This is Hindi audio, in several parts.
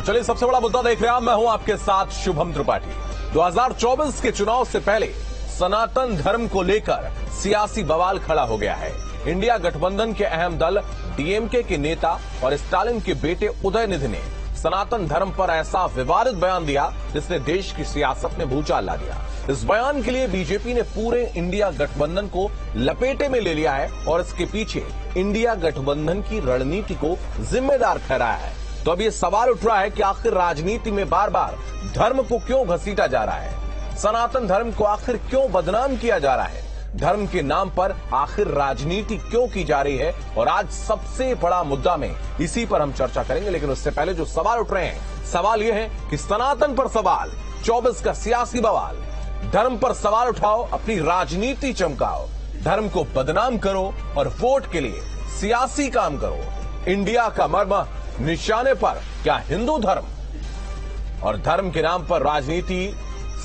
चलिए सबसे बड़ा मुद्दा देख रहे हैं, मैं हूं आपके साथ शुभम त्रिपाठी। 2024 के चुनाव से पहले सनातन धर्म को लेकर सियासी बवाल खड़ा हो गया है। इंडिया गठबंधन के अहम दल डीएमके के नेता और स्टालिन के बेटे उदयनिधि ने सनातन धर्म पर ऐसा विवादित बयान दिया जिसने देश की सियासत में भूचाल ला दिया। इस बयान के लिए बीजेपी ने पूरे इंडिया गठबंधन को लपेटे में ले लिया है और इसके पीछे इंडिया गठबंधन की रणनीति को जिम्मेदार ठहराया है। तो अब ये सवाल उठ रहा है कि आखिर राजनीति में बार बार धर्म को क्यों घसीटा जा रहा है, सनातन धर्म को आखिर क्यों बदनाम किया जा रहा है, धर्म के नाम पर आखिर राजनीति क्यों की जा रही है। और आज सबसे बड़ा मुद्दा में इसी पर हम चर्चा करेंगे। लेकिन उससे पहले जो सवाल उठ रहे हैं, सवाल यह है कि सनातन पर सवाल, 24 का सियासी बवाल, धर्म पर सवाल उठाओ, अपनी राजनीति चमकाओ, धर्म को बदनाम करो और वोट के लिए सियासी काम करो। इंडिया का मर्म निशाने पर, क्या हिंदू धर्म और धर्म के नाम पर राजनीति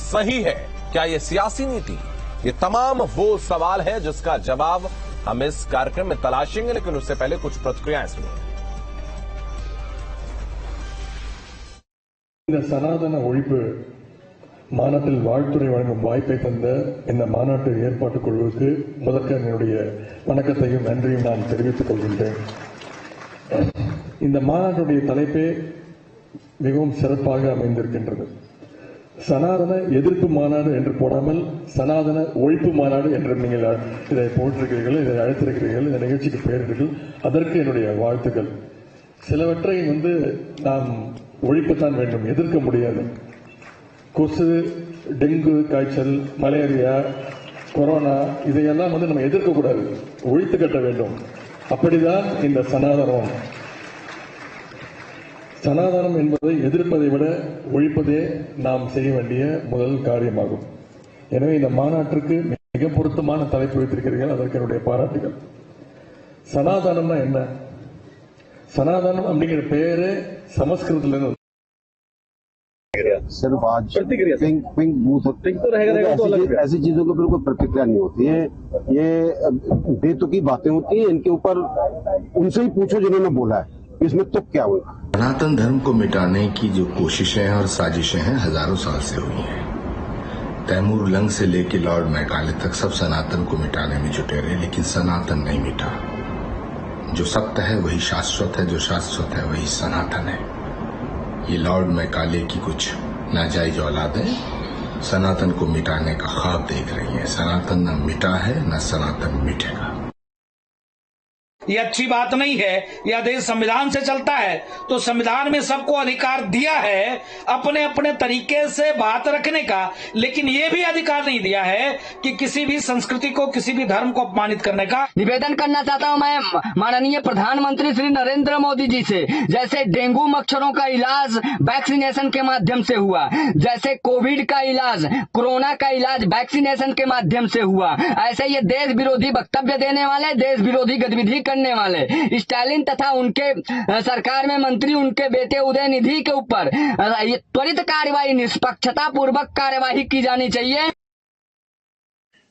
सही है, क्या यह सियासी नीति? ये तमाम वो सवाल है जिसका जवाब हम इस कार्यक्रम में तलाशेंगे। लेकिन उससे पहले कुछ प्रतिक्रियाएं सुनिए। சனாதன ஒழிப்பு மாநாட்டில் வாழ்த்துறை வழங்கும் வாய்ப்பை தந்த இந்த மாநாட்டு ஏற்பாட்டுக் குழுவுக்கு முதற்க என்னுடைய வணக்கத்தையும் நன்றியும் நான் தெரிவித்துக் கொள்கின்றேன். இந்த மாநாட்டுடைய தலைப்பே மிகவும் சிறப்பாக அமைந்திருக்கின்றது. சனாதன எதிர்ப்பு மாநாடு என்று போடாமல் சனாதன ஒழிப்பு மாநாடு என்று நீங்கள் இதை போட்டிருக்கிறீர்கள், இதை அழைத்திருக்கிறீர்கள், இந்த நிகழ்ச்சிக்கு பெயரிட்டீர்கள். அதற்கு என்னுடைய வாழ்த்துக்கள். சிலவற்றை நாம் ஒழிப்புத்தான் வேண்டும், எதிர்க்க முடியாது. கொசு, டெங்கு காய்ச்சல், மலேரியா, கொரோனா இதையெல்லாம் நம்ம எதிர்க்கக்கூடாது, ஒழித்து கட்ட வேண்டும். அப்படிதான் இந்த சனாதனம். சனாதனம் என்பதை எதிர்ப்பதை விட ஒழிப்பதே நாம் செய்ய வேண்டிய முதல் காரியமாகும். எனவே இந்த மாநாட்டிற்கு மிக பொருத்தமான தலைப்பு வைத்திருக்கிறீர்கள், அதற்கு என்னுடைய பாராட்டுகள். சனாதனம்னா என்ன? சனாதனம் அப்படிங்கிற பெயரே சமஸ்கிருதத்துல सिर्फ आज पिंक बूथ ऐसी चीजों के ऊपर कोई प्रतिक्रिया नहीं होती है। ये बेतुकी बातें होती हैं, इनके ऊपर उनसे ही पूछो जिन्होंने बोला है, इसमें तुक क्या हुआ। सनातन धर्म को मिटाने की जो कोशिशें और साजिशें हैं हजारों साल से हुई हैं। तैमूर लंग से लेकर लॉर्ड मैकाले तक सब सनातन को मिटाने में जुटे रहे, लेकिन सनातन नहीं मिटा। जो सत्य है वही शाश्वत है, जो शाश्वत है वही सनातन है। ये लॉर्ड मैकाले की कुछ नाजायज औलादें सनातन को मिटाने का ख्वाब देख रही हैं। सनातन न मिटा है, न सनातन मिटेगा। ये अच्छी बात नहीं है। यह देश संविधान से चलता है, तो संविधान में सबको अधिकार दिया है अपने अपने तरीके से बात रखने का, लेकिन ये भी अधिकार नहीं दिया है कि किसी भी संस्कृति को, किसी भी धर्म को अपमानित करने का। निवेदन करना चाहता हूं मैं माननीय प्रधानमंत्री श्री नरेंद्र मोदी जी से, जैसे डेंगू मच्छरों का इलाज वैक्सीनेशन के माध्यम से हुआ, जैसे कोविड का इलाज, कोरोना का इलाज वैक्सीनेशन के माध्यम से हुआ, ऐसे ये देश विरोधी वक्तव्य देने वाले, देश विरोधी गतिविधि करने वाले स्टालिन तथा उनके सरकार में मंत्री उनके बेटे उदयनिधि के ऊपर त्वरित कार्यवाही, निष्पक्षता पूर्वक कार्यवाही की जानी चाहिए।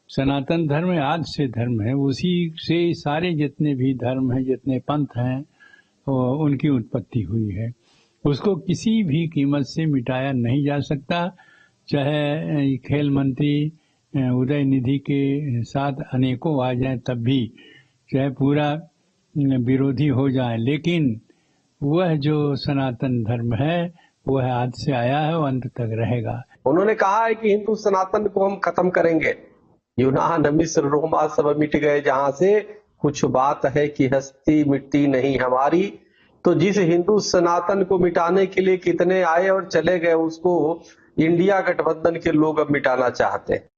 सनातन धर्म आज से धर्म है, उसी से सारे जितने भी धर्म हैं, जितने पंथ हैं, उनकी उत्पत्ति हुई है। उसको किसी भी कीमत से मिटाया नहीं जा सकता। चाहे खेल मंत्री उदयनिधि के साथ अनेकों आ जाए तब भी, चाहे पूरा विरोधी हो जाए, लेकिन वह जो सनातन धर्म है वह आज से आया है और अंत तक रहेगा। उन्होंने कहा है कि हिंदू सनातन को हम खत्म करेंगे। यूनान, मिस्र, रोमा सब मिट गए, जहां से कुछ बात है कि हस्ती मिटती नहीं हमारी। तो जिस हिंदू सनातन को मिटाने के लिए कितने आए और चले गए, उसको इंडिया गठबंधन के लोग अब मिटाना चाहते हैं।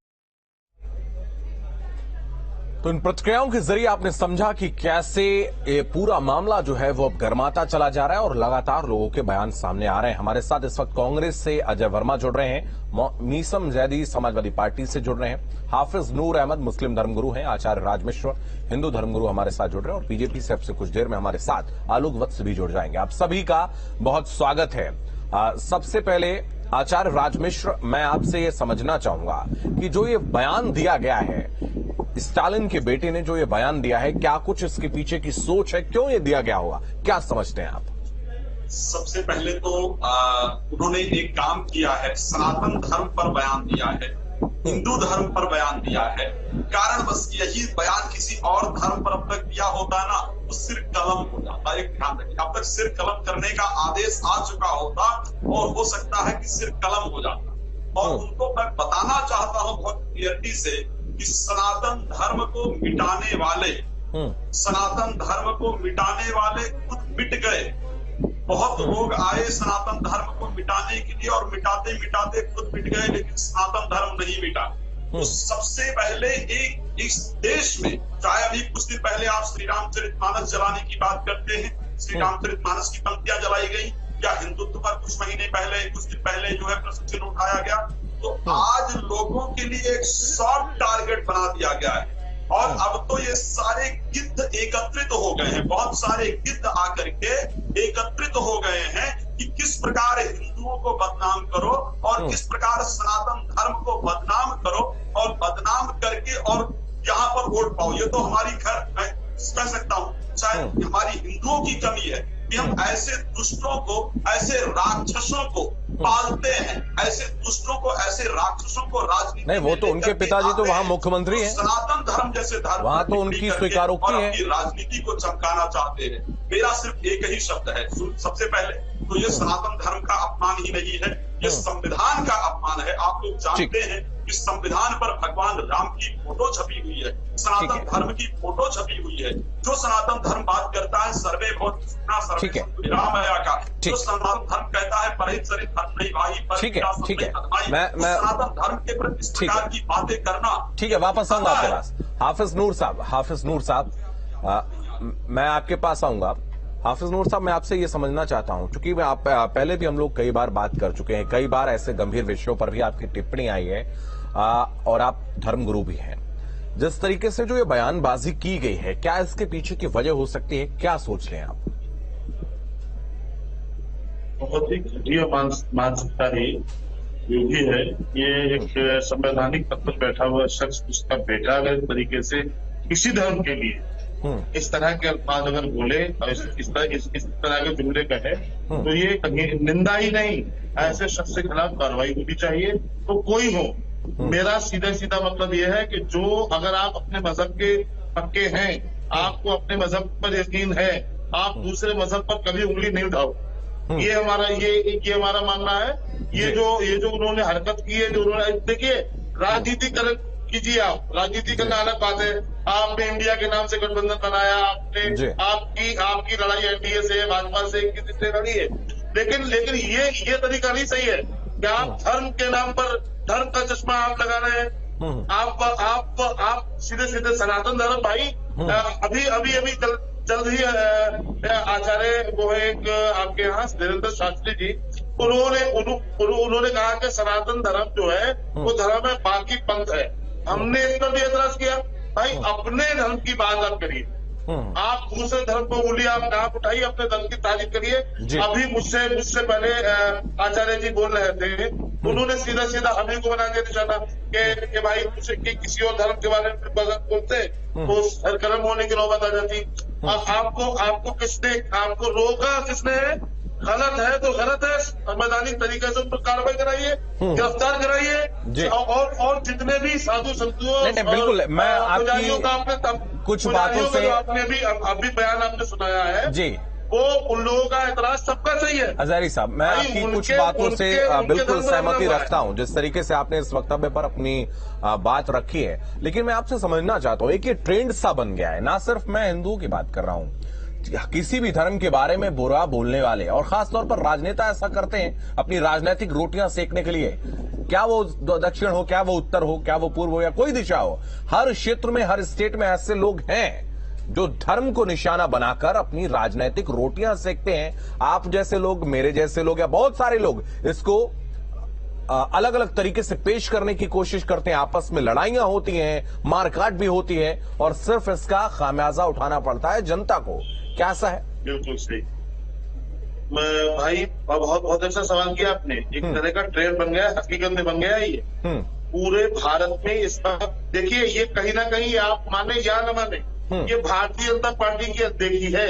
तो इन प्रतिक्रियाओं के जरिए आपने समझा कि कैसे ये पूरा मामला जो है वो अब गर्माता चला जा रहा है और लगातार लोगों के बयान सामने आ रहे हैं। हमारे साथ इस वक्त कांग्रेस से अजय वर्मा जुड़ रहे हैं, मीसम जैदी समाजवादी पार्टी से जुड़ रहे हैं, हाफिज नूर अहमद मुस्लिम धर्मगुरु हैं, आचार्य राज मिश्र हिंदू धर्मगुरु हमारे साथ जुड़ रहे हैं और बीजेपी से अब से कुछ देर में हमारे साथ आलोक वत्स भी जुड़ जाएंगे। आप सभी का बहुत स्वागत है। सबसे पहले आचार्य राज मिश्र, मैं आपसे ये समझना चाहूंगा कि जो ये बयान दिया गया है, स्टालिन के बेटे ने जो ये बयान दिया है, क्या कुछ इसके पीछे की सोच है, क्यों ये दिया गया होगा, क्या समझते हैं आप? सबसे पहले तो उन्होंने एक काम किया है, सनातन धर्म पर बयान दिया है, हिंदू धर्म पर बयान दिया है। कारण बस यही बयान किसी और धर्म पर अब तक दिया होता है ना, तो सिर कलम हो जाता। एक ध्यान रखिए, अब तक सिर कलम करने का आदेश आ चुका होता और हो सकता है कि सिर कलम हो जाता। और उनको मैं बताना चाहता हूं बहुत क्लियरिटी से कि सनातन धर्म को मिटाने वाले, सनातन धर्म को मिटाने वाले खुद मिट गए। बहुत लोग आए सनातन धर्म को मिटाने के लिए और मिटाते मिटाते खुद मिट गए, लेकिन सनातन धर्म नहीं मिटा। तो सबसे पहले एक इस देश में, चाहे अभी कुछ दिन पहले आप श्री रामचरितमानस जलाने की बात करते हैं, श्री रामचरितमानस की पंक्तियां जलाई गई, या हिंदुत्व पर कुछ महीने पहले, कुछ दिन पहले जो है प्रश्न चिन्ह उठाया गया। तो आज लोगों के लिए एक सॉफ्ट टारगेट बना दिया गया है। और अब तो ये सारे गिद्ध एकत्रित हो गए हैं, बहुत सारे गिद्ध आकर के एकत्रित हो गए हैं कि किस प्रकार हिंदुओं को बदनाम करो और किस प्रकार सनातन धर्म को बदनाम करो और बदनाम करके और यहाँ पर वोट पाओ। ये तो हमारी मैं कह सकता हूँ शायद हमारी हिंदुओं की कमी है कि हम ऐसे दुष्टों को, ऐसे राक्षसों को पालते हैं, ऐसे दुष्टों को, ऐसे राक्षसों को राजनीति नहीं, वो तो उनके पिताजी तो वहाँ मुख्यमंत्री हैं, सनातन धर्म जैसे धर्म वहाँ तो उनकी स्वीकारोक्ति है, राजनीति को चमकाना चाहते हैं। मेरा सिर्फ एक ही शब्द है, सबसे पहले तो ये सनातन धर्म का अपमान ही नहीं है, ये संविधान का अपमान है। आप लोग जानते हैं कि संविधान पर भगवान राम की फोटो छपी हुई है, सनातन धर्म की फोटो छपी हुई है। जो सनातन धर्म बात करता है सर्वे भवन्तु सुखिनः सर्वे सन्तु निरामया का, जो सनातन धर्म कहता है परहित सरित धर्म नहीं भाई, ठीक है, मैं सनातन धर्म के प्रति इस प्रकार की बातें करना। ठीक है, वापस आऊंगा आपके पास। हाफिज नूर साहब, मैं आपके पास आऊंगा। हाफिज नूर साहब, मैं आपसे ये समझना चाहता हूं, क्योंकि आप पहले भी हम लोग कई बार बात कर चुके हैं, कई बार ऐसे गंभीर विषयों पर भी आपकी टिप्पणी आई है, और आप धर्मगुरु भी हैं। जिस तरीके से जो ये बयानबाजी की गई है, क्या इसके पीछे की वजह हो सकती है? क्या सोच रहे हैं आप? बहुत ही घटिया मानसिकता ही योगी है। ये एक संवैधानिक पद पर बैठा हुआ शख्स, उसका बेटा अगर इस तरीके से किसी धर्म के लिए इस तरह के अल्फाज अगर बोले और इस तरह के जुमले कहे, तो ये कहीं निंदा ही नहीं, ऐसे शख्स के खिलाफ कार्रवाई होनी चाहिए। तो कोई हो, मेरा सीधा मतलब यह है कि जो अगर आप अपने मजहब के पक्के हैं, आपको अपने मजहब पर यकीन है, आप दूसरे मजहब पर कभी उंगली नहीं उठाओ। ये हमारा मानना है। ये जो उन्होंने हरकत की है, जो उन्होंने, देखिए राजनीतिकरण कीजिए, आप राजनीति करना अलग बात है। आपने इंडिया के नाम से गठबंधन बनाया, आपने आपकी लड़ाई एनडीए से, भाजपा से, किसी से लड़ी है, लेकिन ये तरीका नहीं सही है कि आप धर्म के नाम पर धर्म का चश्मा आप लगा रहे हैं। आप सीधे सनातन धर्म भाई, अभी जल्द ही आचार्य वो है एक आपके यहाँ धीरेन्द्र शास्त्री जी, उन्होंने कहा कि सनातन धर्म जो है वो धर्म है, बाकी पंथ है। हमने इस पर भी एतराज किया, भाई अपने धर्म की बात आप करिए, आप दूसरे धर्म को उंगली आप ना उठाइए, अपने धर्म की तारीफ करिए। अभी मुझसे पहले आचार्य जी बोल रहे थे, उन्होंने सीधा हमें को बना के निशाना कि भाई किसी और धर्म के बारे में बोलते तो सरकलम होने की नौबत आ जाती। आपको आपको रोका किसने? गलत है तो गलत है, संवैधानिक तरीके से उन पर कार्रवाई कराइए, गिरफ्तार कराइए। और जितने भी साधु संतों, बिल्कुल, मैं आपकी कुछ बातों से आपने अभी बयान आपने सुनाया है जी, वो उन लोगों का एतराज सबका सही है। हजारी साहब, मैं आपकी कुछ बातों से बिल्कुल सहमति रखता हूं, जिस तरीके से आपने इस वक्तव्य पर अपनी बात रखी है। लेकिन मैं आपसे समझना चाहता हूं, एक ये ट्रेंड सा बन गया है, ना सिर्फ मैं हिंदुओं की बात कर रहा हूं, किसी भी धर्म के बारे में बुरा बोलने वाले, और खासतौर पर राजनेता ऐसा करते हैं अपनी राजनीतिक रोटियां सेकने के लिए, क्या वो दक्षिण हो, क्या वो उत्तर हो, क्या वो पूर्व हो, या कोई दिशा हो, हर क्षेत्र में, हर स्टेट में ऐसे लोग हैं जो धर्म को निशाना बनाकर अपनी राजनीतिक रोटियां सेकते हैं। आप जैसे लोग, मेरे जैसे लोग, या बहुत सारे लोग इसको अलग अलग तरीके से पेश करने की कोशिश करते हैं, आपस में लड़ाइयां होती हैं, मारकाट भी होती है, और सिर्फ इसका खामियाजा उठाना पड़ता है जनता को। क्या ऐसा है? बिल्कुल सही भाई, बहुत अच्छा सवाल किया आपने। एक तरह का ट्रेंड बन गया, हकीकत में बन गया ये पूरे भारत में। इस बार देखिए, ये कहीं ना कहीं आप माने या न माने, ये भारतीय जनता पार्टी की अनदेखी है।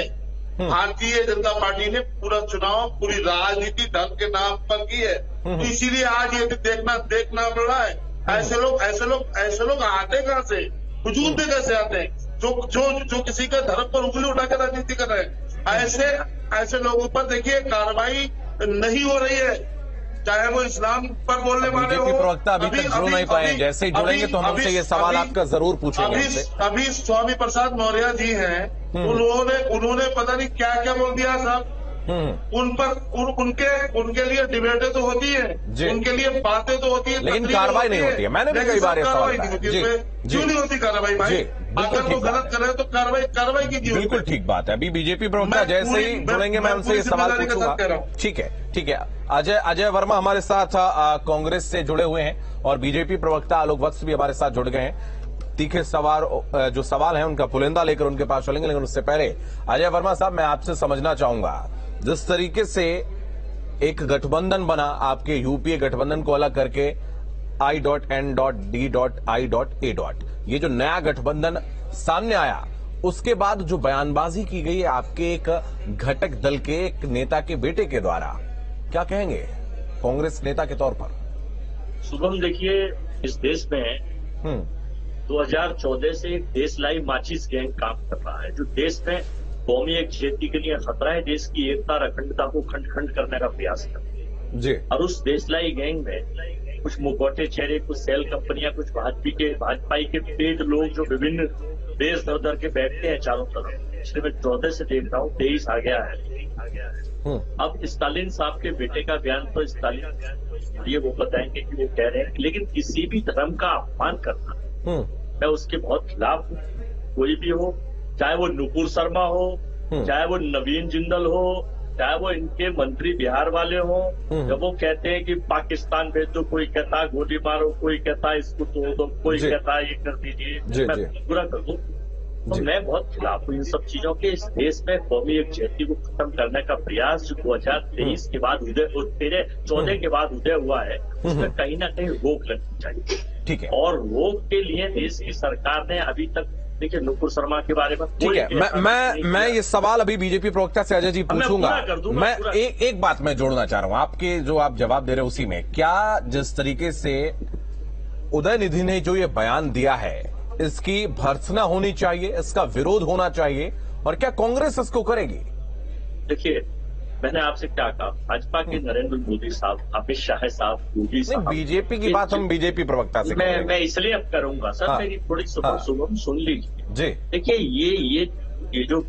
भारतीय जनता पार्टी ने पूरा चुनाव, पूरी राजनीति धर्म के नाम पर की है। तो इसीलिए आज ये देखना पड़ रहा है। ऐसे लोग आते कहां से, हुजूम पे कैसे आते हैं, जो किसी का धर्म पर उंगली उठाकर राजनीति कर रहे हैं। ऐसे लोगों पर देखिए कार्रवाई नहीं हो रही है, चाहे वो इस्लाम पर बोलने वाले हो। प्रवक्ता अभी तक जुड़ नहीं पाए, जैसे ही जुड़ेंगे तो हम हमसे ये सवाल आपका जरूर पूछेंगे। अभी स्वामी प्रसाद मौर्य जी हैं, उन्होंने पता नहीं क्या क्या बोल दिया साहब। उनके लिए डिबेटें तो होती है, उनके लिए बातें तो होती है, लेकिन कार्रवाई नहीं होती है। मैंने भी कई बार कार्रवाई नहीं होती है। क्यों नहीं होती कार्रवाई भाई? अगर वो गलत कर रहे हैं तो कार्रवाई कीजिए। बिल्कुल ठीक बात है। अभी बीजेपी प्रवक्ता जैसे ही जुड़ेंगे मैं उनसे ये सवाल पूछूंगा। ठीक है। अजय वर्मा हमारे साथ कांग्रेस से जुड़े हुए हैं और बीजेपी प्रवक्ता आलोक वत्स भी हमारे साथ जुड़ गए हैं। तीखे जो सवाल है उनका पुलिंदा लेकर उनके पास चलेंगे, लेकिन उससे पहले अजय वर्मा साहब, मैं आपसे समझना चाहूंगा, जिस तरीके से एक गठबंधन बना, आपके यूपीए गठबंधन को अलग करके I.N.D.I.A. ये जो नया गठबंधन सामने आया, उसके बाद जो बयानबाजी की गई है आपके एक घटक दल के एक नेता के बेटे के द्वारा, क्या कहेंगे कांग्रेस नेता के तौर पर? शुभम, देखिए, इस देश में 2014 से एक देश लाई माचिस गैंग काम कर रहा है, जो देश में कौमी एक खेती के लिए खतरा है, देश की एकता और अखंडता को खंड खंड करने का प्रयास करती है जी। और उस देशलाई गैंग में कुछ मुखौटे चेहरे, कुछ सेल कंपनियां, कुछ भाजपा के पेट लोग जो विभिन्न देश दर दर के बैठते हैं चारों तरफ। पिछले मैं 14 से देख रहा हूँ, 23 आ गया है। अब स्टालिन साहब के बेटे का बयान तो स्टालिन ये वो बताएंगे कि वो कह रहे हैं, लेकिन किसी भी धर्म का अपमान करना मैं उसके बहुत खिलाफ हूँ। कोई भी हो, चाहे वो नुपुर शर्मा हो, चाहे वो नवीन जिंदल हो, चाहे वो इनके मंत्री बिहार वाले हो, जब वो कहते हैं कि पाकिस्तान भेज दो, कोई कहता है गोली मारो, कोई कहता है इसको तोड़ दो, कोई कहता है ये कर दीजिए, मैं पूरा कर दूं। तो मैं बहुत खिलाफ हूँ इन सब चीजों के। इस देश में कौमी एकजुटता को खत्म करने का प्रयास जो 2023 के बाद 14 के बाद उदय हुआ है, उसमें कहीं ना कहीं रोक लगनी चाहिए। ठीक है। और रोक के लिए देश की सरकार ने अभी तक, देखिए, नुपुर शर्मा के बारे में ठीक है, मैं ये सवाल अभी बीजेपी प्रवक्ता से अजय जी पूछूंगा। मैं एक बात मैं जोड़ना चाह रहा हूं, आपके जो आप जवाब दे रहे हैं उसी में, क्या जिस तरीके से उदयनिधि ने जो ये बयान दिया है, इसकी भर्त्सना होनी चाहिए, इसका विरोध होना चाहिए, और क्या कांग्रेस इसको करेगी? देखिए, मैंने आपसे क्या कहा, भाजपा के नरेंद्र मोदी साहब, अमित शाह साहब, योगी साहब, बीजेपी की बात हम बीजेपी प्रवक्ता से मैं इसलिए अब करूंगा सर, मेरी थोड़ी सुबह सुन लीजिए जी। देखिए, ये जो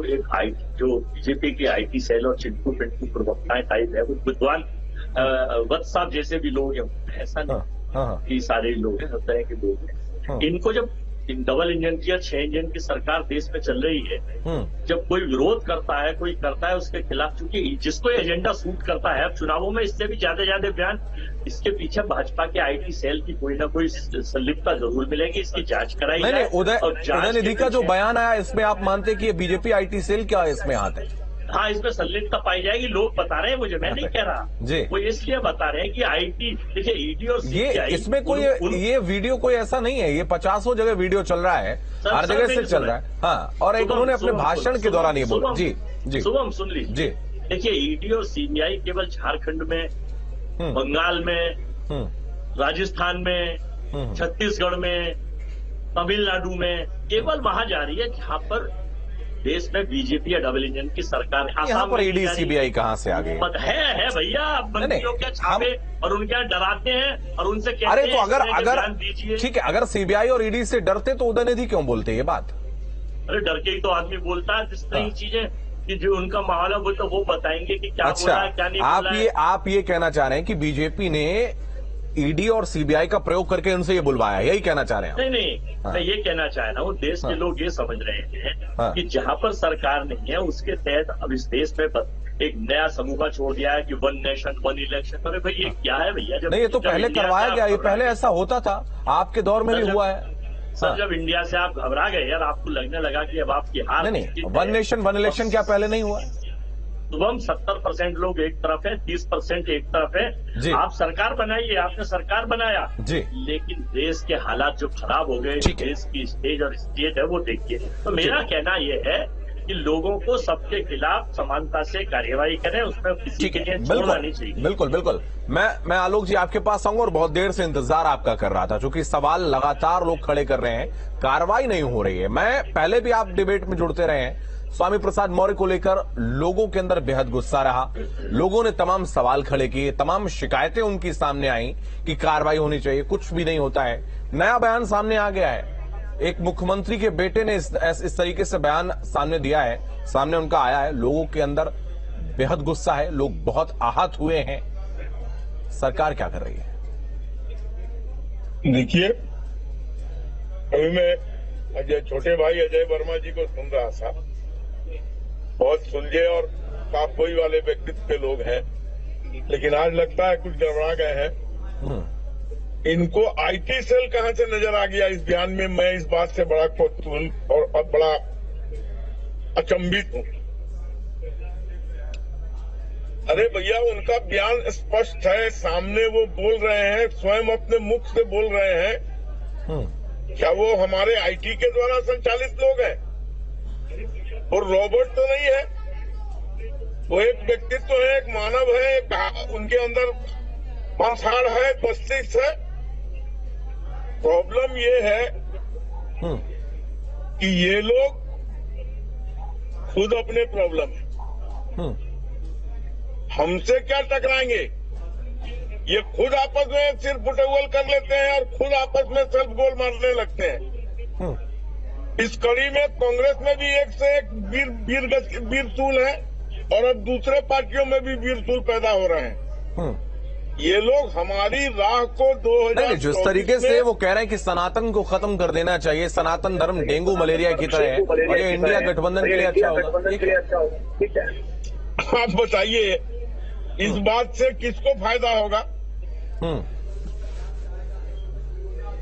एक जो बीजेपी के IT सेल और चिंटू पिंटू प्रवक्ताएं टाइप है, वो विद्वान वत्स साहब जैसे भी लोग हैं, ऐसा नहीं कि सारे लोग हैं, होता है कि लोग हैं। इनको जब डबल इंजन की या 6 इंजन की सरकार देश में चल रही है, जब कोई विरोध करता है, कोई करता है उसके खिलाफ, चूंकि जिसको एजेंडा सूट करता है, अब चुनावों में इससे भी ज्यादा बयान, इसके पीछे भाजपा के IT सेल की कोई ना कोई संलिप्तता जरूर मिलेगी, इसकी जांच कराई जाए। उदयनिधि का जो बयान आया, इसमें आप मानते हैं कि ये बीजेपी IT सेल क्या इसमें हाथ है? हाँ, इसमें संलिप्तता पाई जाएगी, लोग बता रहे हैं मुझे, मैं नहीं कह रहा जी। वो इसलिए बता रहे हैं कि IT, देखिए, ED और CBI, इसमें कोई ये वीडियो कोई ऐसा नहीं है, ये 50 जगह वीडियो चल रहा है, हर जगह से चल रहा है। हाँ, और एक उन्होंने अपने भाषण के दौरान ये बोला। जी शुभम, सुन लीजिए जी। देखिए, ED और CBI केवल झारखंड में, बंगाल में, राजस्थान में, छत्तीसगढ़ में, तमिलनाडु में, केवल वहां जा रही है जहां पर देश में बीजेपी या डबल इंजन की सरकार है। यहाँ पर ED CBI कहाँ से आ गई है भैया, मंत्रियों के छापे और उनके डराते हैं और उनसे कहते हैं, अरे तो अगर ठीक है, अगर CBI और ED से डरते तो उदयनिधि क्यों बोलते ये बात? अरे डर के ही तो आदमी बोलता है, जिस तरह की चीजें कि जो उनका माहौल है वो बताएंगे कि क्या बोला है, क्या नहीं बोला है। आप ये कहना चाह रहे हैं कि बीजेपी ने ED और CBI का प्रयोग करके उनसे ये बुलवाया, यही कहना चाह रहे हैं? नहीं, मैं ये कहना चाह रहा हूँ, देश के लोग ये समझ रहे हैं कि जहाँ पर सरकार नहीं है, उसके तहत अब इस देश में एक नया समूह छोड़ दिया है कि 1 नेशन 1 इलेक्शन। अरे भाई, ये क्या है भैया? नहीं, ये तो पहले करवाया गया, ये पहले ऐसा होता था, आपके दौर में भी हुआ है सर। जब इंडिया से आप घबरा गए यार, आपको लगने लगा कि अब आपकी हार नहीं, 1 नेशन 1 इलेक्शन क्या पहले नहीं हुआ? शुभम, 70% लोग एक तरफ है, 30% एक तरफ है। आप सरकार बनाइए, आपने सरकार बनाया जी, लेकिन देश के हालात जो खराब हो गए, देश की स्टेज और स्टेट है वो देखिए। तो मेरा कहना यह है कि लोगों को सबके खिलाफ समानता से कार्यवाही करें, उसमें किसी के लिए छोड़ना नहीं चाहिए। बिल्कुल बिल्कुल। मैं आलोक जी आपके पास आऊंगा और बहुत देर से इंतजार आपका कर रहा था, क्योंकि सवाल लगातार लोग खड़े कर रहे हैं, कार्रवाई नहीं हो रही है। मैं पहले भी आप डिबेट में जुड़ते रहे हैं, स्वामी प्रसाद मौर्य को लेकर लोगों के अंदर बेहद गुस्सा रहा, लोगों ने तमाम सवाल खड़े किए, तमाम शिकायतें उनकी सामने आई कि कार्रवाई होनी चाहिए, कुछ भी नहीं होता है। नया बयान सामने आ गया है, एक मुख्यमंत्री के बेटे ने इस तरीके से बयान सामने दिया है, सामने उनका आया है, लोगों के अंदर बेहद गुस्सा है, लोग बहुत आहत हुए हैं। सरकार क्या कर रही है? देखिए, अभी मैं छोटे भाई अजय वर्मा जी को सुन रहा था, बहुत सुलझे और साफगोई वाले व्यक्तित्व के लोग हैं, लेकिन आज लगता है कुछ गड़बड़ा गए हैं। इनको आईटी सेल कहां से नजर आ गया इस बयान में? मैं इस बात से बड़ा कौतूहल और बड़ा अचंभित हूं। अरे भैया, उनका बयान स्पष्ट है, सामने वो बोल रहे हैं, स्वयं अपने मुख से बोल रहे हैं। क्या वो हमारे आईटी के द्वारा संचालित लोग हैं? और रोबोट तो नहीं है, वो एक व्यक्तित्व है, एक मानव है, उनके अंदर मांसाहार है, मस्तिष्क है। प्रॉब्लम ये है कि ये लोग खुद अपने प्रॉब्लम है, हमसे क्या टकराएंगे? ये खुद आपस में सिर फुटबॉल कर लेते हैं और खुद आपस में सेल्फ गोल मारने लगते हैं। इस कड़ी में कांग्रेस में भी एक से एक वीरसूल है और अब दूसरे पार्टियों में भी वीरसूल पैदा हो रहे हैं। ये लोग हमारी राह को 2000 जिस तरीके से वो कह रहे हैं कि सनातन को खत्म कर देना चाहिए, सनातन धर्म डेंगू मलेरिया की तरह है और ये इंडिया गठबंधन के लिए अच्छा होगा। आप बताइए, इस बात से किसको फायदा होगा?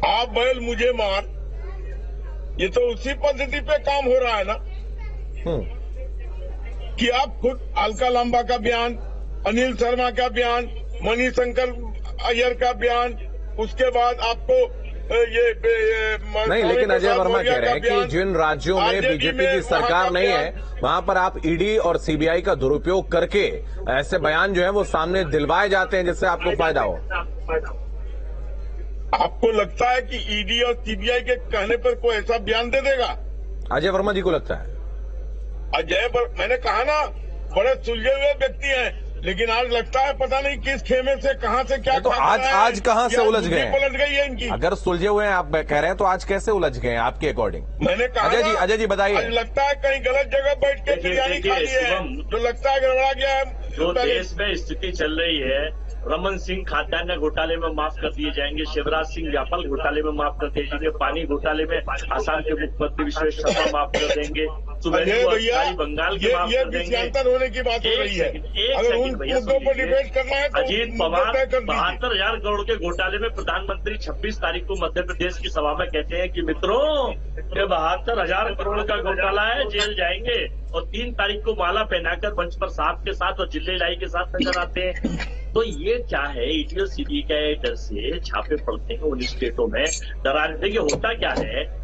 आप बैल मुझे मार, ये तो उसी पद्धति पे काम हो रहा है ना कि आप खुद अलका लांबा का बयान, अनिल शर्मा का बयान, मणिशंकर अय्यर का बयान, उसके बाद आपको ये नहीं, लेकिन अजय वर्मा कह रहे हैं कि जिन राज्यों में बीजेपी की सरकार नहीं है वहां पर आप ईडी और सीबीआई का दुरुपयोग करके ऐसे बयान जो है वो सामने दिलवाए जाते हैं जिससे आपको फायदा हो। आपको लगता है कि ईडी और सीबीआई के कहने पर कोई ऐसा बयान दे देगा? अजय वर्मा जी को लगता है? मैंने कहा ना, बड़े सुलझे हुए व्यक्ति हैं, लेकिन आज लगता है पता नहीं किस खेमे से कहां से क्या तो आज कहां से उलझ गए? पलट गई है इनकी। अगर सुलझे हुए हैं आप कह रहे हैं तो आज कैसे उलझ गए आपके अकॉर्डिंग? मैंने कहा अजय जी बताइए। लगता है कहीं गलत जगह बैठ के बिरयानी खा ली है, जो लगता है गड़बड़ा गया है। जो देश में स्थिति चल रही है, रमन सिंह खाद्यान्न घोटाले में माफ कर दिए जाएंगे, शिवराज सिंह व्यापल घोटाले में माफ कर दिए जाएंगे, पानी घोटाले में आसाम के मुख्यमंत्री विश्वेश शर्मा माफ कर देंगे, बंगाल के माफ कर देंगे। होने की बात हो रही है। अगर उन मुद्दों पर डिबेट करना है तो अजीत पवार 72,000 करोड़ के घोटाले में प्रधानमंत्री 26 तारीख को मध्य प्रदेश की सभा में कहते हैं कि मित्रों, ये 72,000 करोड़ का घोटाला है, जेल जाएंगे, और 3 तारीख को माला पहनाकर मंच पर साहब के साथ और जिले लाई के साथ नजर आते हैं। तो ये क्या है? ईडी और सीबीआई के डर से छापे पड़ते हैं उन स्टेटों में, डराने। देखिए होता क्या है,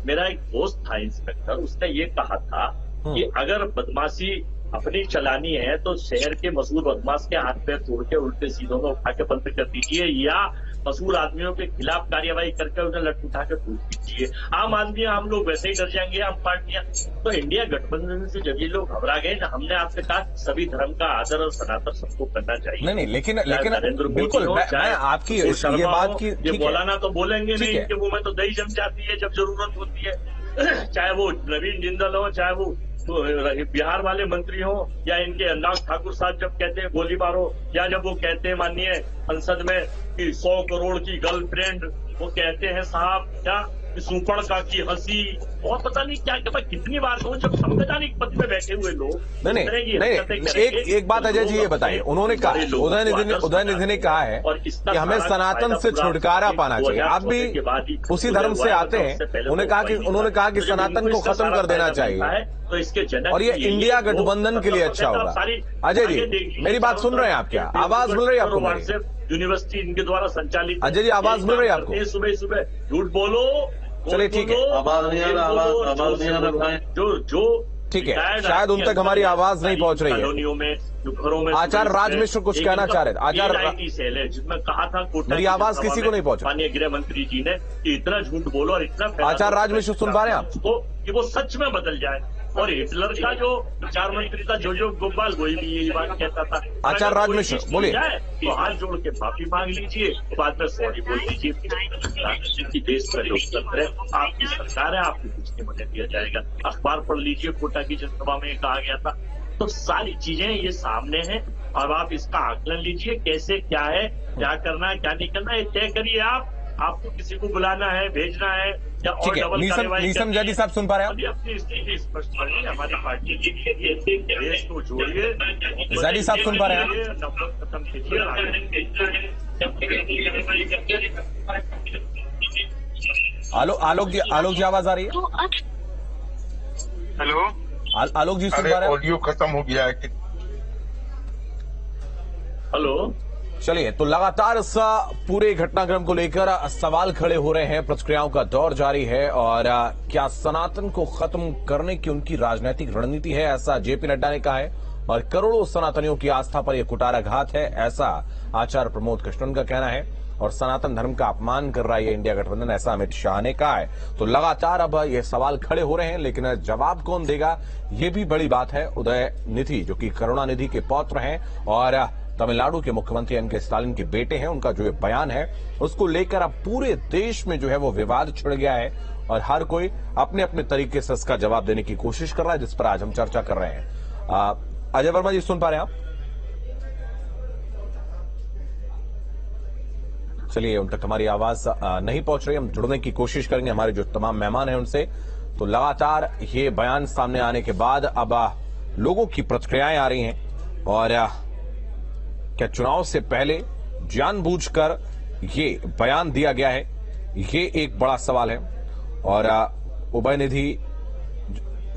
मेरा एक दोस्त था इंस्पेक्टर, उसने ये कहा था कि अगर बदमाशी अपनी चलानी है तो शहर के मशहूर बदमाश के हाथ पैर तोड़ के उल्टे सीधों में उठा के बंद कर दीजिए, या मशहूर आदमियों के खिलाफ कार्यवाही करके उन्हें लट उठा के टूट दीजिए। आम आदमी, हम लोग वैसे ही डर जाएंगे, आम पार्टियां। तो इंडिया गठबंधन से जब ये लोग घबरा गए ना, हमने आपसे कहा सभी धर्म का आदर और सनातन सबको करना चाहिए। नहीं, लेकिन बिल्कुल मैं आपकी ये बात की ये बोलाना तो बोलेंगे नहीं, इनके मुंह में तो दही जम जाती है जब जरूरत होती है। चाहे वो नवीन जिंदल हो, चाहे वो बिहार वाले मंत्री हो, या इनके अनुराग ठाकुर साहब जब कहते हैं गोली मारो, या जब वो कहते हैं माननीय संसद में कि 100 करोड़ की गर्लफ्रेंड, वो कहते हैं साहब क्या सुपड़ का की हंसी, और पता नहीं क्या क्या कितनी बार कहूं, जब संवैधानिक पद पे बैठे हुए लोग नहीं, एक बात अजय जी ये बताइए, उन्होंने कहा, उदयनिधि ने कहा है कि हमें सनातन से छुटकारा पाना चाहिए। आप भी उसी धर्म से आते हैं, उन्होंने कहा कि सनातन को खत्म कर देना चाहिए, तो इसके जनक और ये इंडिया गठबंधन के लिए अच्छा होगा। अजय जी मेरी बात सुन रहे हैं आप? क्या आवाज मिल रही है आपको? यूनिवर्सिटी इनके द्वारा संचालित। अजय जी आवाज मिल रही है आपको? सुबह सुबह झूठ बोलो, चलिए ठीक है। जो ठीक है, शायद उन तक हमारी आवाज नहीं पहुंच रही है। कॉलोनियों में, जो घरों में, आचार्य राज मिश्र कुछ कहना चाह रहे थे। आचार्य सेल है जिसमें कहा था मेरी आवाज किसी को नहीं पहुंचा। माननीय गृह मंत्री जी ने कि इतना झूठ बोलो और इतना आचार्य राज मिश्र सुन पा रहे हैं आप? तो कि वो सच में बदल जाए। और हिटलर का जो विचार मंत्री था जो गोपाल वही भी यही बात कहता था। आचार्य राज मिश्र बोलिए। तो हाथ जोड़ के माफी मांग लीजिए, बाद में सॉरी बोल दीजिए। जिनकी देश का लोकतंत्र है, आपकी सरकार है, आपको कुछ नहीं होने दिया जाएगा। अखबार पढ़ लीजिए, कोटा की जनसभा में कहा गया था। तो सारी चीजें ये सामने हैं, अब आप इसका आकलन लीजिए, कैसे क्या है, क्या करना है, क्या नहीं करना है, ये तय करिए। आपको किसी को बुलाना है, भेजना है या और डबल नीसम जैदी साहब सुन पा रहे हैं आप? अपनी स्थिति स्पष्ट करिए, हमारी पार्टी की देश को जोड़िए। जैदी साहब सुन पा रहे हैं? नफरत खत्म कीजिए। आलोक जी आवाज आ रही है? हेलो, आलोक जी सुन पा रहे हैं? ऑडियो खत्म हो गया है। हेलो, चलिए, तो लगातार इस पूरे घटनाक्रम को लेकर सवाल खड़े हो रहे हैं, प्रतिक्रियाओं का दौर जारी है। और क्या सनातन को खत्म करने की उनकी राजनीतिक रणनीति है, ऐसा जेपी नड्डा ने कहा है। और करोड़ों सनातनियों की आस्था पर यह कुटाराघात है, ऐसा आचार्य प्रमोद कृष्णन का कहना है। और सनातन धर्म का अपमान कर रहा है इंडिया गठबंधन, ऐसा अमित शाह ने कहा है। तो लगातार अब ये सवाल खड़े हो रहे हैं, लेकिन जवाब कौन देगा, ये भी बड़ी बात है। उदयनिधि, जो कि करुणानिधि के पौत्र हैं और तमिलनाडु के मुख्यमंत्री एम के स्टालिन के बेटे हैं, उनका जो बयान है उसको लेकर अब पूरे देश में जो है वो विवाद छिड़ गया है। और हर कोई अपने अपने तरीके से इसका जवाब देने की कोशिश कर रहा है, जिस पर आज हम चर्चा कर रहे हैं। अजय वर्मा जी सुन पा रहे हैं आप? चलिए, उन तक हमारी आवाज नहीं पहुंच रही, हम जुड़ने की कोशिश करेंगे हमारे जो तमाम मेहमान हैं उनसे। तो लगातार ये बयान सामने आने के बाद अब लोगों की प्रतिक्रियाएं आ रही हैं। और क्या चुनाव से पहले जानबूझकर ये बयान दिया गया है, ये एक बड़ा सवाल है। और उदयनिधि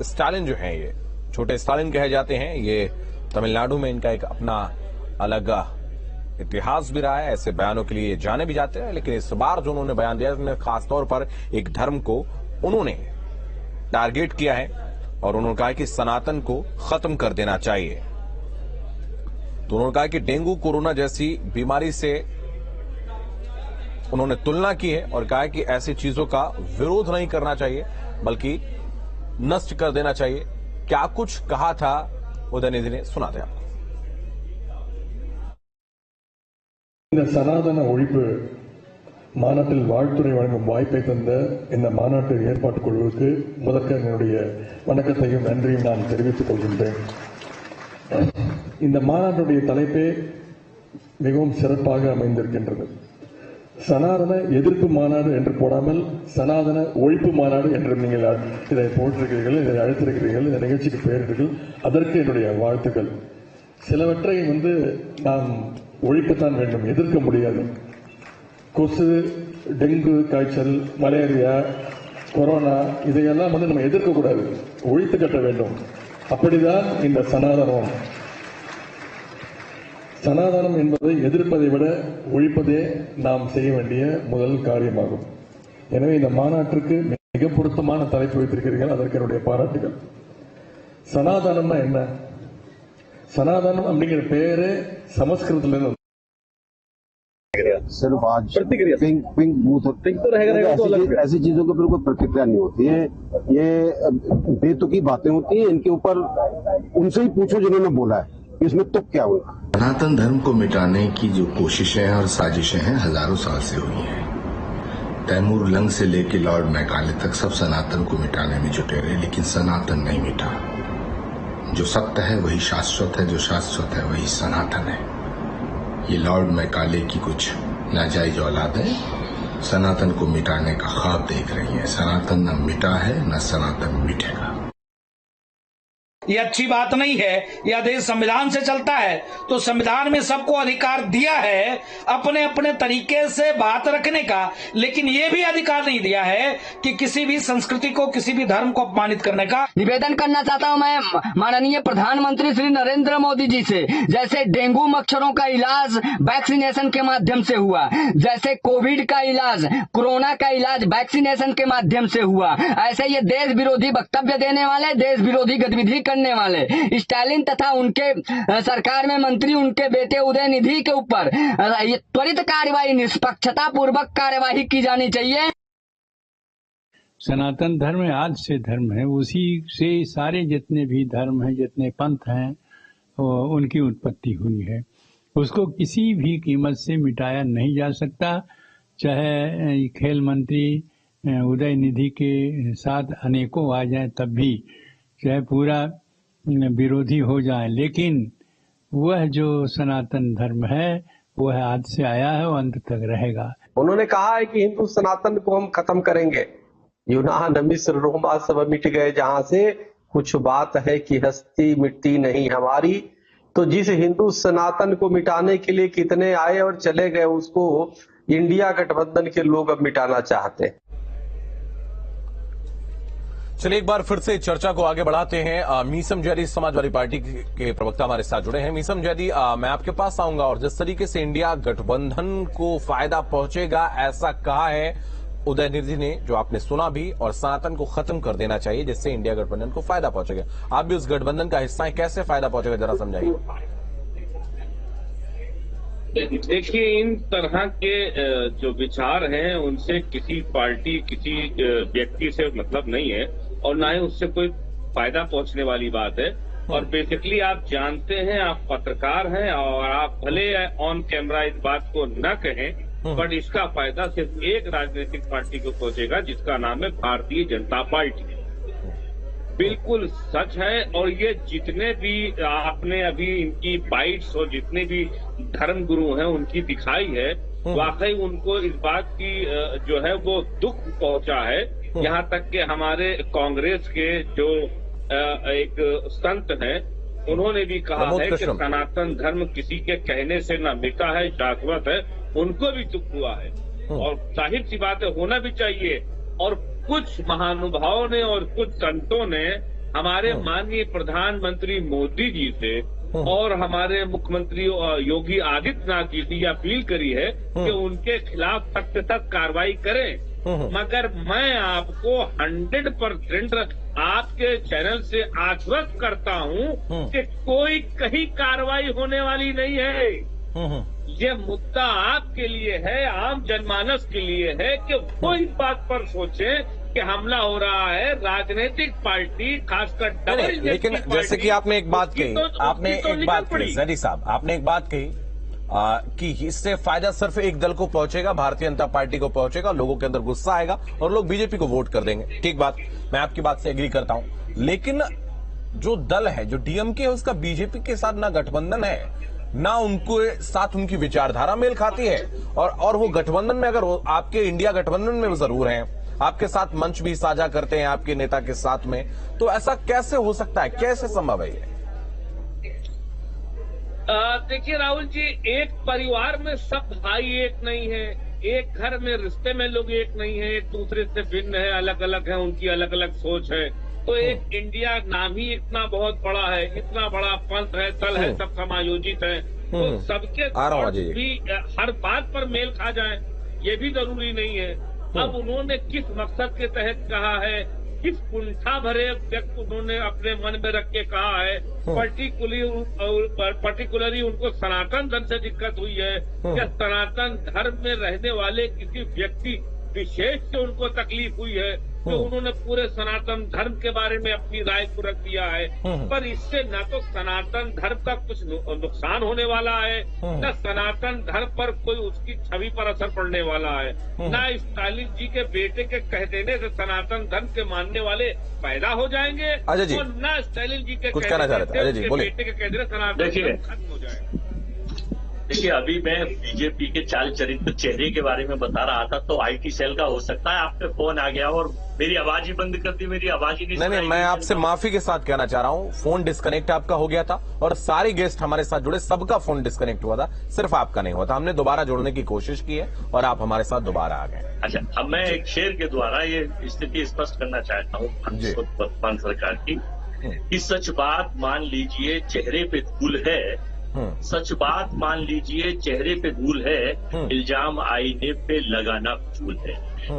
स्टालिन जो है, ये छोटे स्टालिन कहे जाते हैं, ये तमिलनाडु में इनका एक अपना अलग इतिहास भी रहा है, ऐसे बयानों के लिए जाने भी जाते हैं। लेकिन इस बार जो उन्होंने बयान दिया, उसमें खासतौर पर एक धर्म को उन्होंने टारगेट किया है और उन्होंने कहा कि सनातन को खत्म कर देना चाहिए। तो उन्होंने कहा कि डेंगू कोरोना जैसी बीमारी से उन्होंने तुलना की है और कहा कि ऐसी चीजों का विरोध नहीं करना चाहिए, बल्कि नष्ट कर देना चाहिए। क्या कुछ कहा था उदयनिधि ने, सुनाते हैं आपको। இந்த சனாதன ஒழிப்பு மாநாட்டில் வாழ்த்துறை வழங்கும் வாய்ப்பை தந்த இந்த மாநாட்டு ஏற்பாட்டு குழுவுக்கு முதற்க என்னுடைய வணக்கத்தையும் நன்றியும் நான் தெரிவித்துக் கொள்கின்றேன். இந்த மாநாட்டுடைய தலைப்பே மிகவும் சிறப்பாக அமைந்திருக்கின்றது. சனாதன எதிர்ப்பு மாநாடு என்று போடாமல் சனாதன ஒழிப்பு மாநாடு என்று நீங்கள் இதை போட்டிருக்கிறீர்கள், இதை அழைத்திருக்கிறீர்கள், இந்த நிகழ்ச்சிக்கு பெயரிட்டீர்கள். அதற்கு என்னுடைய வாழ்த்துக்கள். சிலவற்றை நாம் ஒழிக்கத்தான் வேண்டும், எதிர்க்க முடியாது. கொசு, டெங்கு காய்ச்சல், மலேரியா, கொரோனா இதையெல்லாம் நம்ம எதிர்க்கக்கூடாது, ஒழித்து கட்ட வேண்டும். அப்படிதான் இந்த சனாதனம். சனாதனம் என்பதை எதிர்ப்பதை விட ஒழிப்பதே நாம் செய்ய வேண்டிய முதல் காரியமாகும். எனவே இந்த மாநாட்டிற்கு மிக பொருத்தமான தலைப்பு வைத்திருக்கிறீர்கள், அதற்கு என்னுடைய பாராட்டுகள். சனாதனம்னா என்ன? சனாதனம் அப்படிங்கிற பேரு சமஸ்கிருதத்துல सिर्फ आज पिंक बूथ ऐसी चीजों के ऊपर कोई प्रतिक्रिया नहीं होती है। ये बेतुकी बातें होती हैं, इनके ऊपर उनसे ही पूछो जिन्होंने बोला है, इसमें तुक क्या हुआ। सनातन धर्म को मिटाने की जो कोशिशें और साजिशें हैं हजारों साल से हुई हैं। तैमूर लंग से लेकर लॉर्ड मैकाले तक सब सनातन को मिटाने में जुटे रहे, लेकिन सनातन नहीं मिटा। जो सत्य है वही शाश्वत है, जो शाश्वत है वही सनातन है। ये लॉर्ड मैकाले की कुछ नाजायज औलादें सनातन को मिटाने का ख्वाब देख रही हैं। सनातन न मिटा है, न सनातन मिटेगा। ये अच्छी बात नहीं है। यह देश संविधान से चलता है तो संविधान में सबको अधिकार दिया है अपने अपने तरीके से बात रखने का, लेकिन ये भी अधिकार नहीं दिया है कि किसी भी संस्कृति को, किसी भी धर्म को अपमानित करने का। निवेदन करना चाहता हूं मैं माननीय प्रधानमंत्री श्री नरेंद्र मोदी जी से, जैसे डेंगू मच्छरों का इलाज वैक्सीनेशन के माध्यम से हुआ, जैसे कोविड का इलाज, कोरोना का इलाज वैक्सीनेशन के माध्यम से हुआ, ऐसे ये देश विरोधी वक्तव्य देने वाले, देश विरोधी गतिविधि करने वाले स्टालिन तथा उनके सरकार में मंत्री उनके बेटे उदयनिधि के ऊपर त्वरित कार्रवाई, निष्पक्षता पूर्वक कार्यवाही की जानी चाहिए। सनातन धर्म आज से धर्म है, उसी से सारे जितने भी धर्म हैं, जितने पंथ हैं, उनकी उत्पत्ति हुई है। उसको किसी भी कीमत से मिटाया नहीं जा सकता, चाहे खेल मंत्री उदयनिधि के साथ अनेकों आ जाए तब भी, चाहे पूरा विरोधी हो जाए, लेकिन वह जो सनातन धर्म है वह आज से आया है और अंत तक रहेगा। उन्होंने कहा है कि हिंदू सनातन को हम खत्म करेंगे। यूनान मिस्र रोमा सब मिट गए जहां से, कुछ बात है कि हस्ती मिट्टी नहीं हमारी। तो जिस हिंदू सनातन को मिटाने के लिए कितने आए और चले गए, उसको इंडिया गठबंधन के लोग अब मिटाना चाहते हैं। चलिए एक बार फिर से चर्चा को आगे बढ़ाते हैं। मीसम जैदी समाजवादी पार्टी के प्रवक्ता हमारे साथ जुड़े हैं। मीसम जैदी, मैं आपके पास आऊंगा, और जिस तरीके से इंडिया गठबंधन को फायदा पहुंचेगा ऐसा कहा है उदयनिधि ने, जो आपने सुना भी, और सनातन को खत्म कर देना चाहिए जिससे इंडिया गठबंधन को फायदा पहुंचेगा। आप भी उस गठबंधन का हिस्सा है, कैसे फायदा पहुंचेगा जरा समझाइए। देखिए, इन तरह के जो विचार हैं उनसे किसी पार्टी, किसी व्यक्ति से मतलब नहीं है, और ना ही उससे कोई फायदा पहुंचने वाली बात है। और बेसिकली आप जानते हैं, आप पत्रकार हैं, और आप भले ऑन कैमरा इस बात को न कहें, बट इसका फायदा सिर्फ एक राजनीतिक पार्टी को पहुंचेगा, जिसका नाम है भारतीय जनता पार्टी। बिल्कुल सच है। और ये जितने भी आपने अभी इनकी बाइट्स और जितने भी धर्म गुरु हैं उनकी दिखाई है, वाकई उनको इस बात की जो है वो दुख पहुंचा है। यहाँ तक कि हमारे कांग्रेस के जो एक संत हैं, उन्होंने भी कहा है कि सनातन धर्म किसी के कहने से न मिटा है, शाश्वत है। उनको भी दुख हुआ है, और जाहिर सी बात है, होना भी चाहिए। और कुछ महानुभावों ने और कुछ संतों ने हमारे माननीय प्रधानमंत्री मोदी जी से और हमारे मुख्यमंत्री योगी आदित्यनाथ जी से अपील करी है कि उनके खिलाफ सख्त सख्त कार्रवाई करें। मगर मैं आपको 100% आपके चैनल से आश्वस्त करता हूं कि कोई कहीं कार्रवाई होने वाली नहीं है। ये मुद्दा आपके लिए है, आम जनमानस के लिए है कि वो इस बात पर सोचें कि हमला हो रहा है राजनीतिक पार्टी, खासकर डबल। लेकिन जैसे कि आपने एक बात कही, जैदी साहब, आपने एक बात कही कि इससे फायदा सिर्फ एक दल को पहुंचेगा, भारतीय जनता पार्टी को पहुंचेगा, लोगों के अंदर गुस्सा आएगा और लोग बीजेपी को वोट कर देंगे। ठीक बात, मैं आपकी बात से एग्री करता हूं। लेकिन जो दल है, जो डीएमके है, उसका बीजेपी के साथ ना गठबंधन है, ना उनको साथ उनकी विचारधारा मेल खाती है, और वो गठबंधन में, अगर आपके इंडिया गठबंधन में वो जरूर हैं, आपके साथ मंच भी साझा करते हैं आपके नेता के साथ में, तो ऐसा कैसे हो सकता है, कैसे संभव है ये? देखिए राहुल जी, एक परिवार में सब भाई एक नहीं है, एक घर में रिश्ते में लोग एक नहीं है, एक दूसरे से भिन्न है, अलग अलग है, उनकी अलग अलग सोच है। तो एक इंडिया नाम ही इतना बहुत बड़ा है, इतना बड़ा पंथ है, दल है, सब समायोजित है, तो सबके भी हर बात पर मेल खा जाए ये भी जरूरी नहीं है। अब उन्होंने किस मकसद के तहत कहा है, किस कुंठा भरे व्यक्ति उन्होंने अपने मन में रख के कहा है, पर्टिकुलरली उनको सनातन धर्म से दिक्कत हुई है या सनातन धर्म में रहने वाले किसी व्यक्ति विशेष से उनको तकलीफ हुई है, तो उन्होंने पूरे सनातन धर्म के बारे में अपनी राय को रख दिया है। पर इससे न तो सनातन धर्म का कुछ नुकसान होने वाला है, न सनातन धर्म पर कोई उसकी छवि पर असर पड़ने वाला है, न स्टालिन जी के बेटे के कह देने से सनातन धर्म के मानने वाले पैदा हो जाएंगे, और न स्टालिन जी के बेटे के कह देने सनातन धर्म खत्म हो जाएगा। देखिए, अभी मैं बीजेपी के चाल चरित्र चेहरे के बारे में बता रहा था, तो आईटी सेल का हो सकता है। आप पे फोन आ गया और मेरी आवाज ही बंद कर दी, मेरी आवाज ही नहीं, मैं आपसे माफी के साथ कहना चाह रहा हूँ, फोन डिस्कनेक्ट आपका हो गया था और सारे गेस्ट हमारे साथ जुड़े, सबका फोन डिस्कनेक्ट हुआ था, सिर्फ आपका नहीं हुआ था। हमने दोबारा जोड़ने की कोशिश की है और आप हमारे साथ दोबारा आ गए। अच्छा, अब मैं एक शेर के द्वारा ये स्थिति स्पष्ट करना चाहता हूँ वर्तमान सरकार की, कि सच बात मान लीजिए चेहरे पे धूल है, सच बात मान लीजिए चेहरे पे धूल है, इल्जाम आईने पे लगाना फजूल है।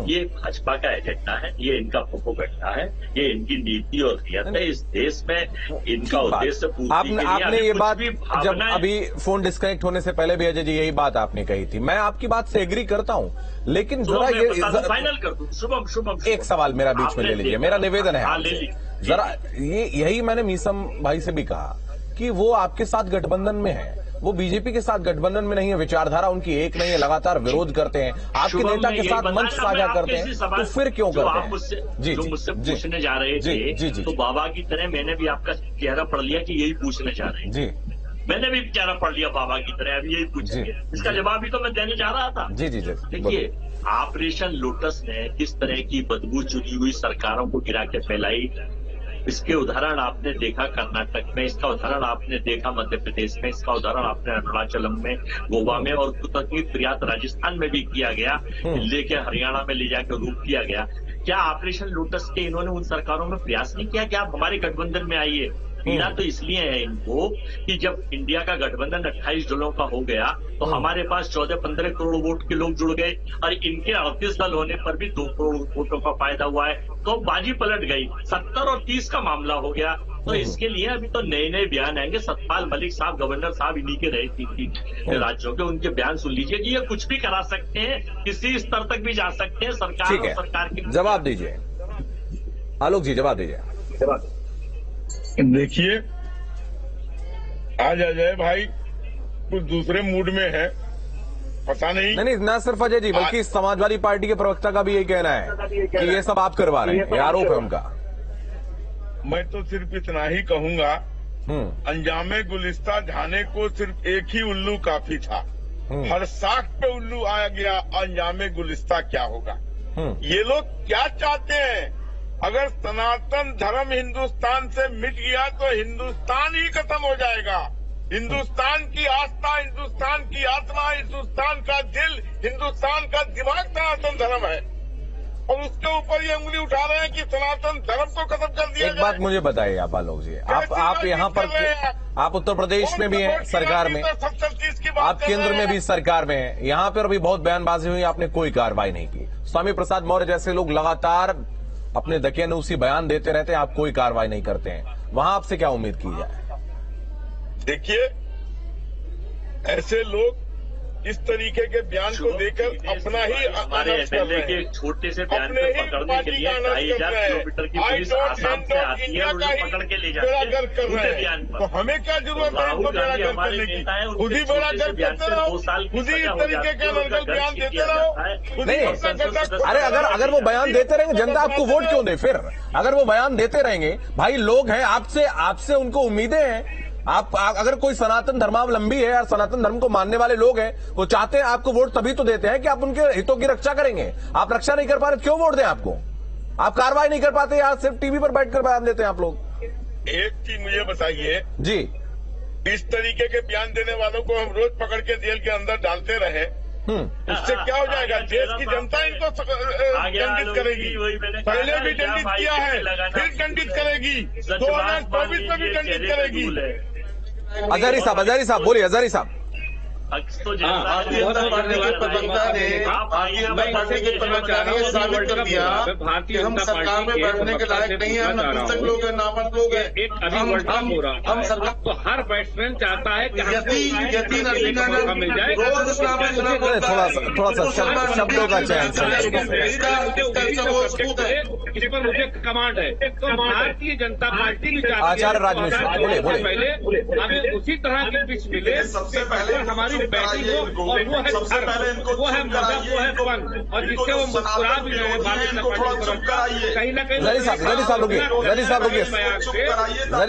ये भाजपा का एजेंडा है, ये इनका प्रोपेगेंडा है, ये इनकी नीति और नियत है। इस देश में इनका उद्देश्य पूर्ति के लिए आपने ये बात जब भावना अभी फोन डिस्कनेक्ट होने से पहले भी अजय जी यही बात आपने कही थी, मैं आपकी बात से एग्री करता हूँ, लेकिन जरा ये फाइनल कर दूं। शुभम एक सवाल मेरा बीच में ले लीजिए, मेरा निवेदन है आपसे जरा, ये यही मैंने मीसम भाई से भी कहा कि वो आपके साथ गठबंधन में है, वो बीजेपी के साथ गठबंधन में नहीं है, विचारधारा उनकी एक नहीं है, लगातार विरोध करते हैं, आपके नेता के साथ मंच साझा करते हैं, तो फिर क्यों करते हैं? जी, जो मुझसे पूछने जा रहे थे, तो बाबा की तरह मैंने भी आपका चेहरा पढ़ लिया कि यही पूछने जा रहे हैं। जी, मैंने भी चेहरा पढ़ लिया बाबा की तरह, अभी यही पूछेंगे, इसका जवाब भी तो मैं देने जा रहा था। जी, देखिए, ऑपरेशन लोटस ने किस तरह की बदबू चुनी हुई सरकारों को गिरा के फैलाई, इसके उदाहरण आपने देखा कर्नाटक में, इसका उदाहरण आपने देखा मध्य प्रदेश में, इसका उदाहरण आपने अरुणाचलम में, गोवा में और प्रयात राजस्थान में भी किया गया, लेके हरियाणा में ले जाकर रूप किया गया। क्या ऑपरेशन लोटस के इन्होंने उन सरकारों में प्रयास नहीं किया कि आप हमारे गठबंधन में आइए? पीड़ा तो इसलिए है इनको कि जब इंडिया का गठबंधन 28 दलों का हो गया तो हमारे पास 14-15 करोड़ वोट के लोग जुड़ गए और इनके 38 दल होने पर भी 2 करोड़ वोटों का फायदा हुआ है, तो बाजी पलट गई, 70 और 30 का मामला हो गया। तो इसके लिए अभी तो नए बयान आएंगे। सतपाल मलिक साहब गवर्नर साहब इन्हीं के रहे थी राज्यों के, उनके बयान सुन लीजिए कि ये कुछ भी करा सकते हैं, किसी स्तर तक भी जा सकते हैं। सरकार और सरकार के जवाब दीजिए आलोक जी, जवाब दीजिए। देखिए, आज अजय भाई कुछ दूसरे मूड में है, पता नहीं न सिर्फ अजय जी बल्कि समाजवादी पार्टी के प्रवक्ता का भी यही कहना है कि ये सब आप करवा रहे हैं, ये आरोप है उनका। मैं तो सिर्फ इतना ही कहूंगा, अंजामे गुलिस्ता जाने को सिर्फ एक ही उल्लू काफी था, हर साख पे उल्लू आ गया, अंजामे गुलिस्ता क्या होगा। ये लोग क्या चाहते हैं? अगर सनातन धर्म हिंदुस्तान से मिट गया तो हिंदुस्तान ही खत्म हो जाएगा। हिंदुस्तान की आस्था, हिंदुस्तान की आत्मा, हिंदुस्तान का दिल, हिंदुस्तान का दिमाग सनातन धर्म है, और उसके ऊपर ये उंगली उठा रहे हैं कि सनातन धर्म को खत्म कर दिया एक बात मुझे बताइए आप आलोक जी, आप यहाँ पर, आप उत्तर प्रदेश में भी हैं सरकार में, आप केंद्र में भी सरकार में हैं, यहाँ पर भी बहुत बयानबाजी हुई, आपने कोई कार्रवाई नहीं की। स्वामी प्रसाद मौर्य जैसे लोग लगातार अपने दकियानूसी बयान देते रहते हैं, आप कोई कार्रवाई नहीं करते हैं, वहां आपसे क्या उम्मीद की जाए? देखिए, ऐसे लोग इस तरीके के बयान को देकर अपना ही अनाउंस कर रहे हैं। छोटे से बयान को पकड़ने के लिए 2,500 किलोमीटर की पुलिस आसाम से आती है और उन्हें पकड़ के ले जाती है छोटे बयान पर। तो हमें क्या जरूरत है इनको बेड़ा गर्क करने की? खुद ही बेड़ा गर्क करते रहो, खुद ही इस तरीके के अनर्गल बयान देते रहो। नहीं, अरे अगर वो बयान देते रहेंगे जनता आपको वोट क्यों दे? फिर अगर वो बयान देते रहेंगे, भाई लोग हैं, आपसे उनको उम्मीदें हैं। आप अगर कोई सनातन धर्मावलंबी है या सनातन धर्म को मानने वाले लोग हैं, वो चाहते हैं आपको वोट तभी तो देते हैं कि आप उनके हितों की रक्षा करेंगे। आप रक्षा नहीं कर पा रहे, क्यों वोट दें आपको? आप कार्रवाई नहीं कर पाते, या सिर्फ टीवी पर बैठकर बयान देते हैं आप लोग? एक चीज मुझे बताइए जी, इस तरीके के बयान देने वालों को हम रोज पकड़ के जेल के अंदर डालते रहे, उससे क्या हो जाएगा? देश की जनता इनको दंडित करेगी, पहले भी दंडित किया है, फिर दंडित करेगी, 2024 में भी दंडित करेगी। हजारी साहब बोलिए, हजारी साहब। भारतीय जनता पार्टी के प्रवक्ता ने पार्टी के प्रवक्ता ने साबित कर दिया कि हम सरकार में बैठने के लायक नहीं है, हम नपुंसक लोग हैं, नामर्द लोग हैं। हम सरकार तो हर बैट्समैन चाहता है कि यति नरसिंह मिल जाए, थोड़ा सा शब्दों का चयन, इस पर मुझे कमांड है। तो भारतीय जनता पार्टी भी चाहती है आचार्य राजनेश बोले पहले हमें उसी तरह की पिच मिले, सबसे पहले हमारी सिर्फ बैटिंग हो, और वो है सबसे पहले इनको वो है मदद, वो है फन, और जिससे वो मुस्कुरा भी रहे हैं कहीं ना कहीं। जरी साहब रुकिए, जरी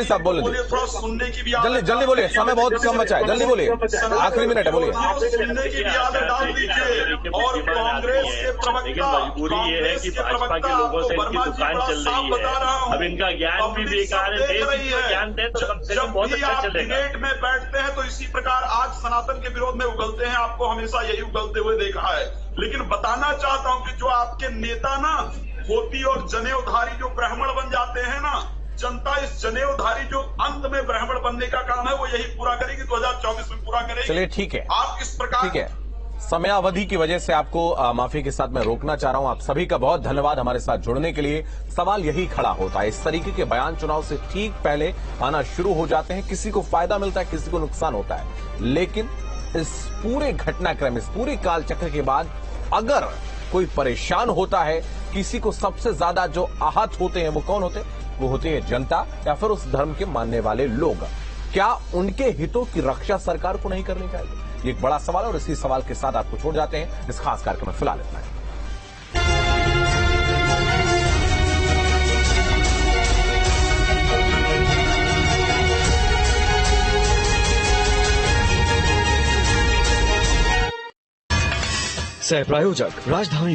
साहब बोले, थोड़ा सुनने की भी जल्दी बोलिए, समय बहुत कम बचा है, जल्दी बोलिए, आखिरी मिनट है, बोलिए। सुनने की भी आदत डाल दीजिए। और कांग्रेस के प्रवक्ता, मजबूरी ये है कि भाजपा के लोगों से इनकी दुकान चल रही है, अब इनका ज्ञान भी बेकार है, देश को ज्ञान दे तो कम से कम बहुत अच्छा चलेगा। डिबेट में बैठते हैं तो इसी प्रकार आज सनातन के विरोध में उगलते हैं, आपको हमेशा यही उगलते हुए देखा है। लेकिन बताना चाहता हूं कि जो आपके नेता ना धोती और जनेऊधारी जो ब्राह्मण बन जाते हैं ना, जनता इस जनेऊधारी जो अंत में ब्राह्मण बनने का काम है वो यही पूरा करेगी, 2024 में पूरा करेगी। चलिए ठीक है, आप इस प्रकार, ठीक है, समयावधि की वजह से आपको माफी के साथ मैं रोकना चाह रहा हूं। आप सभी का बहुत धन्यवाद हमारे साथ जुड़ने के लिए। सवाल यही खड़ा होता है, इस तरीके के बयान चुनाव से ठीक पहले आना शुरू हो जाते हैं, किसी को फायदा मिलता है, किसी को नुकसान होता है, लेकिन इस पूरे घटनाक्रम, इस पूरे कालचक्र के बाद अगर कोई परेशान होता है, किसी को सबसे ज्यादा जो आहत होते हैं वो कौन होते हैं? वो होती है जनता या फिर उस धर्म के मानने वाले लोग। क्या उनके हितों की रक्षा सरकार को नहीं करनी चाहिए? ये एक बड़ा सवाल है और इसी सवाल के साथ आपको छोड़ जाते हैं इस खास कार्यक्रम में। फिलहाल इतना है। सह प्रायोजक राजधानी